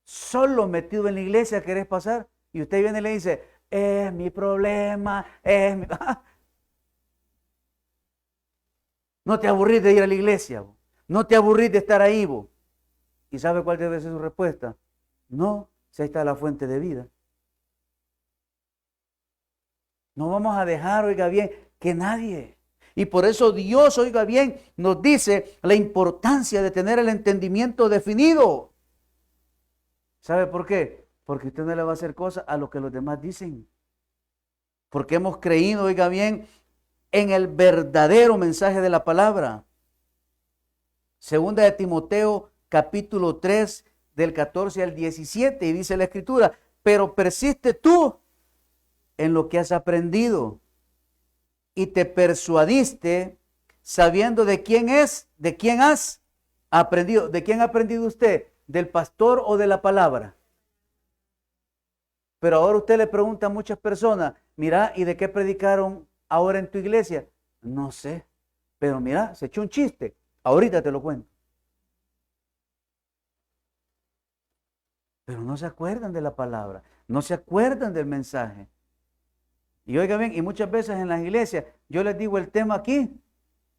Solo metido en la iglesia querés pasar y usted viene y le dice, es mi problema, es mi... No te aburrís de ir a la iglesia, no te aburrís de estar ahí. ¿Y sabe cuál debe ser su respuesta? No, si ahí está la fuente de vida. No vamos a dejar, oiga bien, que nadie. Y por eso Dios, oiga bien, nos dice la importancia de tener el entendimiento definido. ¿Sabe por qué? Porque usted no le va a hacer cosas a lo que los demás dicen. Porque hemos creído, oiga bien, en el verdadero mensaje de la palabra. Segunda de Timoteo, capítulo 3, del 14 al 17, y dice la Escritura, pero persiste tú en lo que has aprendido y te persuadiste sabiendo de quién es, de quién has aprendido. ¿De quién ha aprendido usted? ¿Del pastor o de la palabra? Pero ahora usted le pregunta a muchas personas, mira, ¿y de qué predicaron ahora en tu iglesia? No sé, pero mira, se echó un chiste, ahorita te lo cuento. Pero no se acuerdan de la palabra, no se acuerdan del mensaje. Y oiga bien, y muchas veces en las iglesias, yo les digo el tema aquí,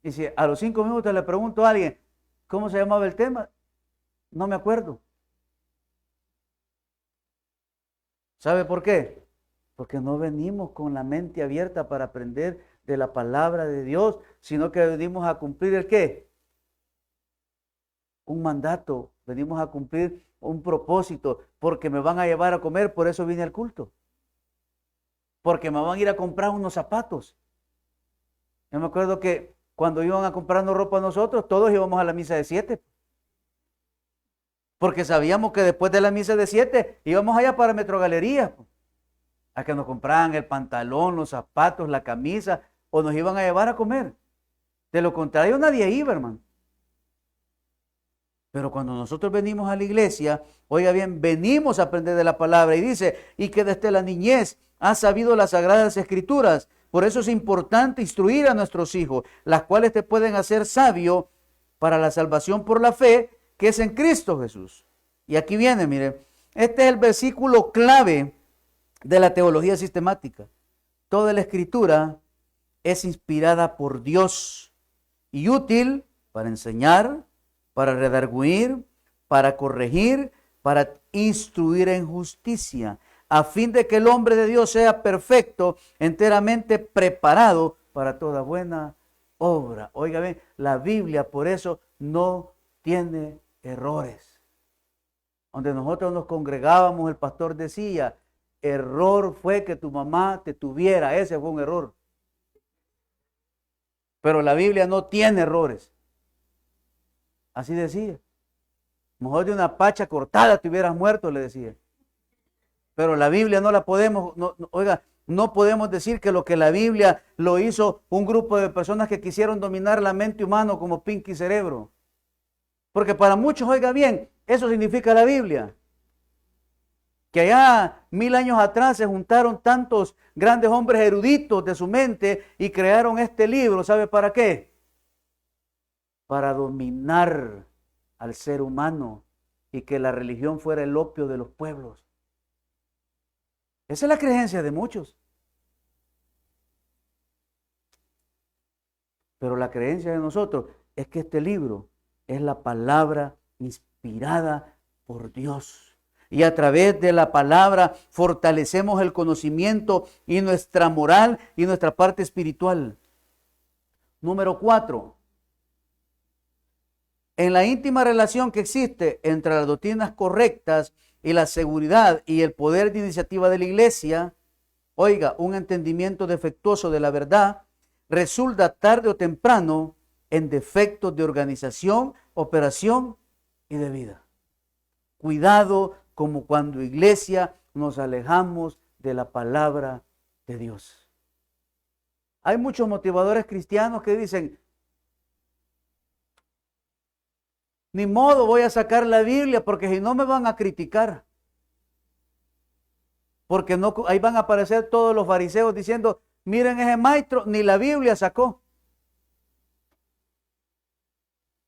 y si a los 5 minutos le pregunto a alguien, ¿cómo se llamaba el tema? No me acuerdo. ¿Sabe por qué? Porque no venimos con la mente abierta para aprender de la palabra de Dios, sino que venimos a cumplir ¿el qué? Un mandato, venimos a cumplir un propósito, porque me van a llevar a comer, por eso vine al culto. Porque me van a ir a comprar unos zapatos. Yo me acuerdo que cuando iban a comprarnos ropa a nosotros, todos íbamos a la misa de 7. Porque sabíamos que después de la misa de 7 íbamos allá para Metrogalería, a que nos compraran el pantalón, los zapatos, la camisa, o nos iban a llevar a comer. De lo contrario, nadie iba, hermano. Pero cuando nosotros venimos a la iglesia, oiga bien, venimos a aprender de la palabra, y dice, y que desde la niñez has sabido las sagradas escrituras. Por eso es importante instruir a nuestros hijos, las cuales te pueden hacer sabio para la salvación por la fe que es en Cristo Jesús. Y aquí viene, mire, este es el versículo clave de la teología sistemática. Toda la escritura es inspirada por Dios y útil para enseñar, para redarguir, para corregir, para instruir en justicia, a fin de que el hombre de Dios sea perfecto, enteramente preparado para toda buena obra. Oiga bien, la Biblia por eso no tiene errores. Donde nosotros nos congregábamos, el pastor decía, error fue que tu mamá te tuviera, ese fue un error. Pero la Biblia no tiene errores. Así decía. Mejor de una pacha cortada te hubieras muerto, le decía. Pero la Biblia no la podemos, oiga, no podemos decir que lo que la Biblia lo hizo un grupo de personas que quisieron dominar la mente humana como Pinky Cerebro. Porque para muchos, oiga bien, eso significa la Biblia. Que allá 1000 años atrás se juntaron tantos grandes hombres eruditos de su mente y crearon este libro, ¿sabe para qué? Para dominar al ser humano y que la religión fuera el opio de los pueblos. Esa es la creencia de muchos. Pero la creencia de nosotros es que este libro es la palabra inspirada por Dios. Y a través de la palabra fortalecemos el conocimiento y nuestra moral y nuestra parte espiritual. Número 4. En la íntima relación que existe entre las doctrinas correctas y la seguridad y el poder de iniciativa de la iglesia, oiga, un entendimiento defectuoso de la verdad resulta tarde o temprano en defectos de organización, operación y de vida. Cuidado como cuando iglesia nos alejamos de la palabra de Dios. Hay muchos motivadores cristianos que dicen, ni modo, voy a sacar la Biblia porque si no me van a criticar. Porque no, ahí van a aparecer todos los fariseos diciendo, miren ese maestro, ni la Biblia sacó.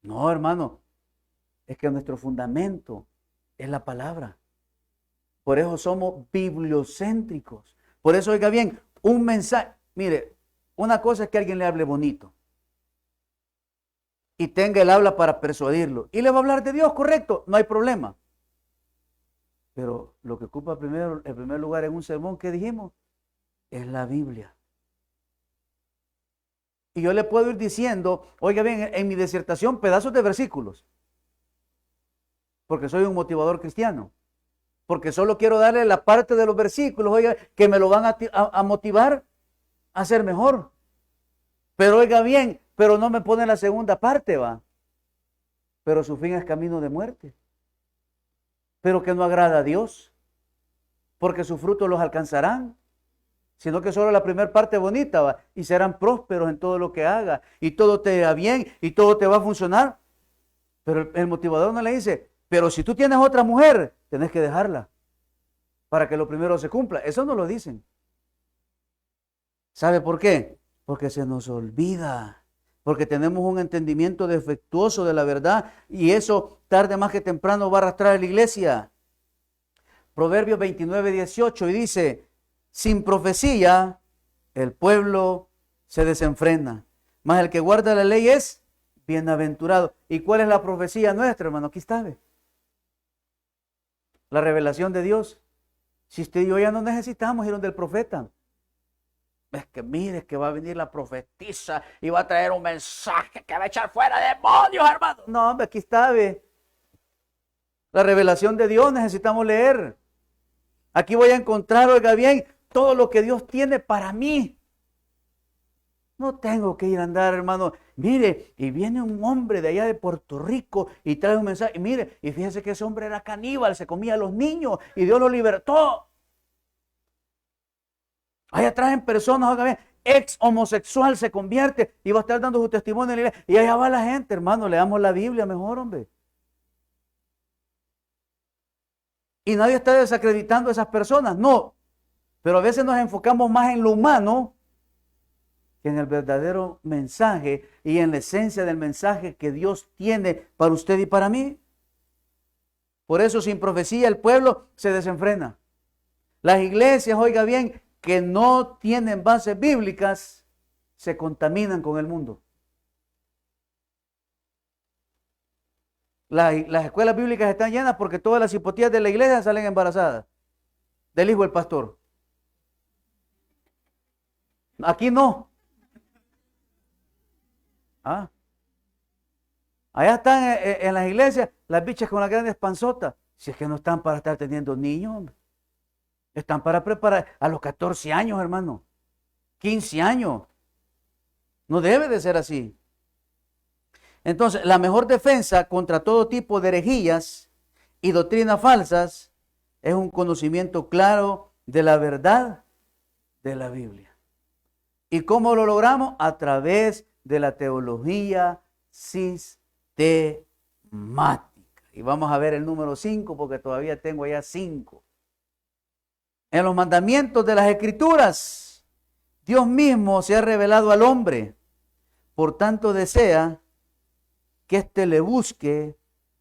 No, hermano, es que nuestro fundamento es la palabra. Por eso somos bibliocéntricos. Por eso, oiga bien, un mensaje, mire, una cosa es que alguien le hable bonito y tenga el habla para persuadirlo. Y le va a hablar de Dios, correcto, no hay problema. Pero lo que ocupa primero, en primer lugar en un sermón que dijimos, es la Biblia. Y yo le puedo ir diciendo, oiga bien, en mi disertación pedazos de versículos. Porque soy un motivador cristiano. Porque solo quiero darle la parte de los versículos, oiga, que me lo van a motivar a ser mejor. Pero oiga bien, pero no me pone la segunda parte, va. Pero su fin es camino de muerte. Pero que no agrada a Dios. Porque sus frutos los alcanzarán. Sino que solo la primera parte bonita, va. Y serán prósperos en todo lo que haga. Y todo te va bien y todo te va a funcionar. Pero el motivador no le dice, pero si tú tienes otra mujer, tenés que dejarla. Para que lo primero se cumpla. Eso no lo dicen. ¿Sabe por qué? Porque se nos olvida. Porque tenemos un entendimiento defectuoso de la verdad. Y eso tarde más que temprano va a arrastrar a la iglesia. Proverbios 29:18 y dice, sin profecía el pueblo se desenfrena. Mas el que guarda la ley es bienaventurado. ¿Y cuál es la profecía nuestra, hermano? Aquí está. La revelación de Dios. Si usted y yo ya no necesitamos ir donde el profeta. Es que mire que va a venir la profetisa y va a traer un mensaje que va a echar fuera demonios, hermano. No, hombre, aquí está, ve. La revelación de Dios necesitamos leer. Aquí voy a encontrar, oiga bien, todo lo que Dios tiene para mí. No tengo que ir a andar, hermano. Mire, y viene un hombre de allá de Puerto Rico y trae un mensaje. Y mire, y fíjese que ese hombre era caníbal, se comía a los niños y Dios lo libertó. Allá traen personas, oiga bien, ex homosexual se convierte y va a estar dando su testimonio en la iglesia. Y allá va la gente, hermano, leamos la Biblia mejor, hombre. Y nadie está desacreditando a esas personas, no. Pero a veces nos enfocamos más en lo humano que en el verdadero mensaje y en la esencia del mensaje que Dios tiene para usted y para mí. Por eso sin profecía el pueblo se desenfrena. Las iglesias, oiga bien, que no tienen bases bíblicas, se contaminan con el mundo. Las escuelas bíblicas están llenas porque todas las hipotías de la iglesia salen embarazadas del hijo del pastor. Aquí no. ¿Ah? Allá están en las iglesias las bichas con las grandes panzotas. Si es que no están para estar teniendo niños, hombre. Están para preparar a los 14 años, hermano. 15 años. No debe de ser así. Entonces, la mejor defensa contra todo tipo de herejías y doctrinas falsas es un conocimiento claro de la verdad de la Biblia. ¿Y cómo lo logramos? A través de la teología sistemática. Y vamos a ver el número 5 porque todavía tengo allá 5. En los mandamientos de las Escrituras, Dios mismo se ha revelado al hombre. Por tanto, desea que éste le busque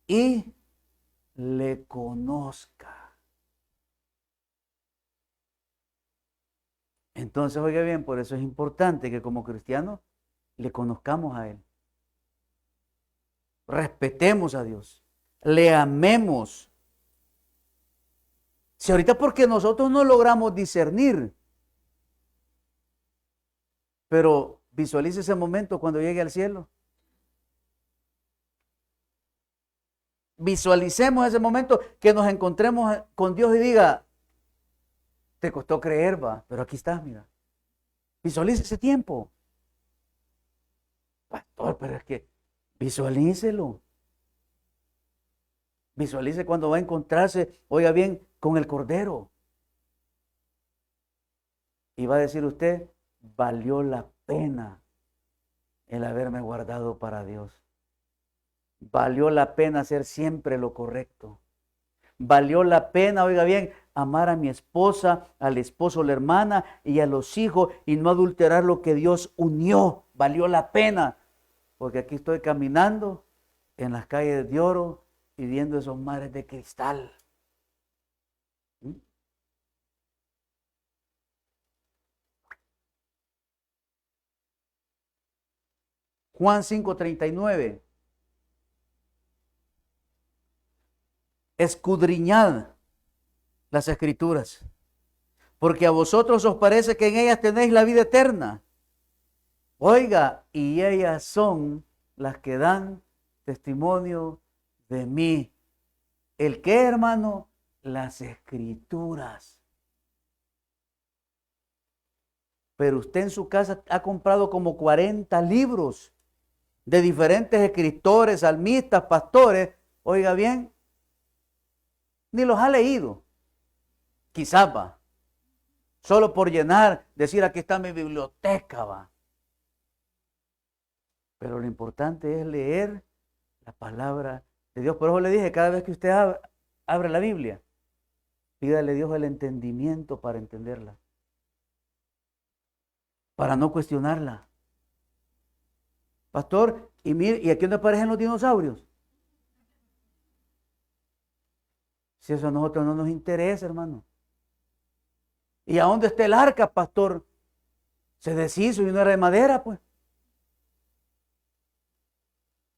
y le conozca. Entonces, oiga bien, por eso es importante que como cristianos le conozcamos a Él. Respetemos a Dios. Le amemos. Si ahorita porque nosotros no logramos discernir, pero visualice ese momento cuando llegue al cielo. Visualicemos ese momento que nos encontremos con Dios y diga, te costó creer, va, pero aquí estás, mira. Visualice ese tiempo. Pastor, pero es que visualícelo. Visualice cuando va a encontrarse, oiga bien, con el Cordero. Y va a decir usted, valió la pena el haberme guardado para Dios. Valió la pena hacer siempre lo correcto. Valió la pena, oiga bien, amar a mi esposa, al esposo, la hermana y a los hijos y no adulterar lo que Dios unió. Valió la pena, porque aquí estoy caminando en las calles de oro y viendo esos mares de cristal. Juan 5:39. Escudriñad las Escrituras, porque a vosotros os parece que en ellas tenéis la vida eterna. Oiga, y ellas son las que dan testimonio de mí. ¿El qué, hermano? Las Escrituras. Pero usted en su casa ha comprado como 40 libros de diferentes escritores, salmistas, pastores. Oiga bien, ni los ha leído. Quizás va. Solo por llenar, decir aquí está mi biblioteca, va. Pero lo importante es leer la palabra de Dios. Por eso le dije, cada vez que usted abre la Biblia, pídale a Dios el entendimiento para entenderla. Para no cuestionarla. Pastor, y mire, ¿y aquí dónde aparecen los dinosaurios? Si eso a nosotros no nos interesa, hermano. ¿Y a dónde está el arca, pastor? Se deshizo y no era de madera, pues.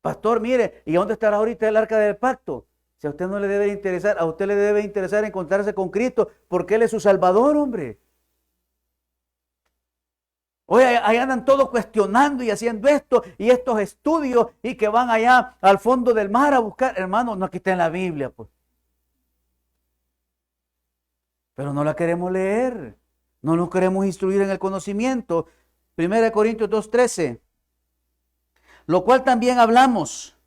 Pastor, mire, ¿y a dónde estará ahorita el arca del pacto? Si a usted no le debe interesar, a usted le debe interesar encontrarse con Cristo, porque Él es su Salvador, hombre. Hoy ahí andan todos cuestionando y haciendo esto y estos estudios y que van allá al fondo del mar a buscar. Hermano, no, aquí está en la Biblia, pues. pero no la queremos leer. No nos queremos instruir en el conocimiento. 1 Corintios 2:13. Lo cual también hablamos,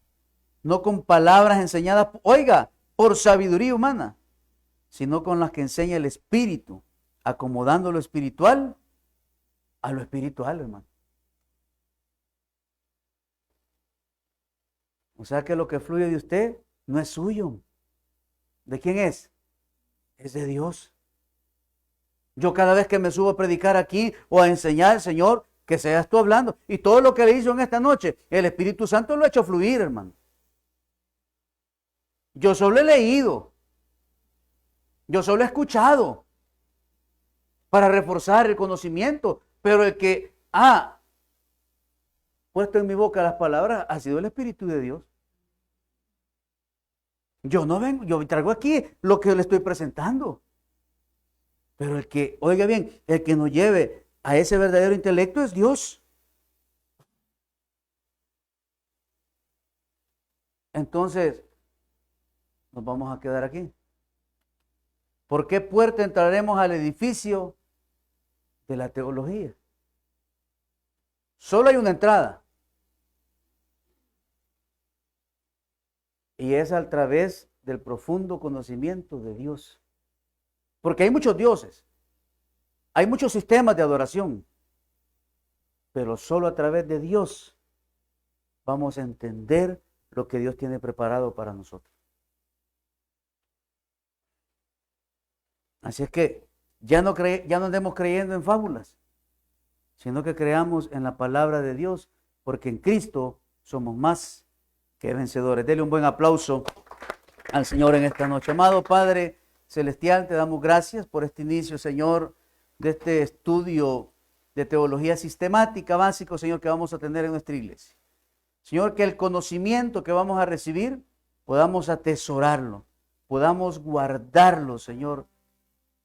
no con palabras enseñadas, oiga, por sabiduría humana, sino con las que enseña el Espíritu, acomodando lo espiritual a lo espiritual, hermano. O sea que lo que fluye de usted no es suyo. ¿De quién es? Es de Dios. Yo cada vez que me subo a predicar aquí o a enseñar, Señor, que seas tú hablando. Y todo lo que le hizo en esta noche, el Espíritu Santo lo ha hecho fluir, hermano. Yo solo he leído. Yo solo he escuchado para reforzar el conocimiento. Pero el que ha puesto en mi boca las palabras ha sido el Espíritu de Dios. Yo no vengo, yo traigo aquí lo que le estoy presentando. Pero el que, oiga bien, el que nos lleve a ese verdadero intelecto es Dios. Entonces, nos vamos a quedar aquí. ¿Por qué puerta entraremos al edificio de la teología? Solo hay una entrada. Y es a través del profundo conocimiento de Dios. Porque hay muchos dioses, hay muchos sistemas de adoración, pero solo a través de Dios vamos a entender lo que Dios tiene preparado para nosotros. Así es que ya no andemos creyendo en fábulas, sino que creamos en la palabra de Dios, porque en Cristo somos más que vencedores. Dele un buen aplauso al Señor en esta noche. Amado Padre Celestial, te damos gracias por este inicio, Señor, de este estudio de teología sistemática básico, Señor, que vamos a tener en nuestra iglesia. Señor, que el conocimiento que vamos a recibir podamos atesorarlo, podamos guardarlo, Señor,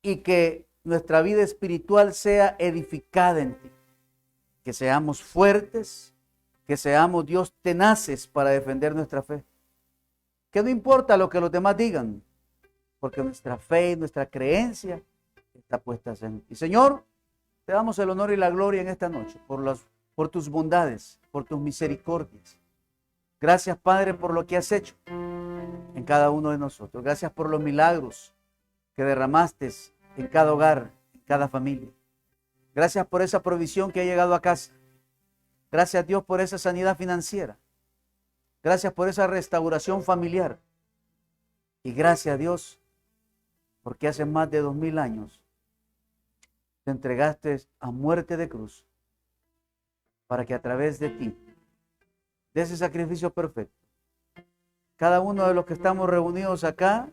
y que nuestra vida espiritual sea edificada en ti. Que seamos fuertes, que seamos, Dios, tenaces para defender nuestra fe. Que no importa lo que los demás digan, porque nuestra fe y nuestra creencia está puesta en ti. Señor, te damos el honor y la gloria en esta noche por tus bondades, por tus misericordias. Gracias, Padre, por lo que has hecho en cada uno de nosotros. Gracias por los milagros que derramaste en cada hogar, en cada familia. Gracias por esa provisión que ha llegado a casa. Gracias, Dios, por esa sanidad financiera. Gracias por esa restauración familiar. Y gracias, Dios, porque hace más de 2000 años te entregaste a muerte de cruz para que a través de ti, de ese sacrificio perfecto, cada uno de los que estamos reunidos acá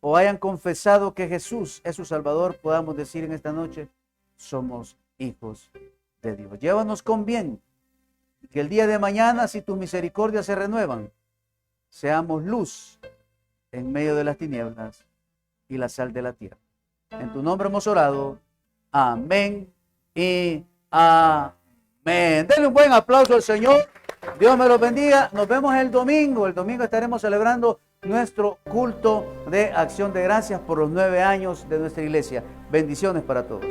o hayan confesado que Jesús es su Salvador, podamos decir en esta noche, somos hijos de Dios. Llévanos con bien, y que el día de mañana, si tus misericordias se renuevan, seamos luz en medio de las tinieblas y la sal de la tierra. En tu nombre hemos orado. Amén y amén. Denle un buen aplauso al Señor. Dios me los bendiga. Nos vemos el domingo. El domingo estaremos celebrando nuestro culto de acción de gracias por los 9 años de nuestra iglesia. Bendiciones para todos.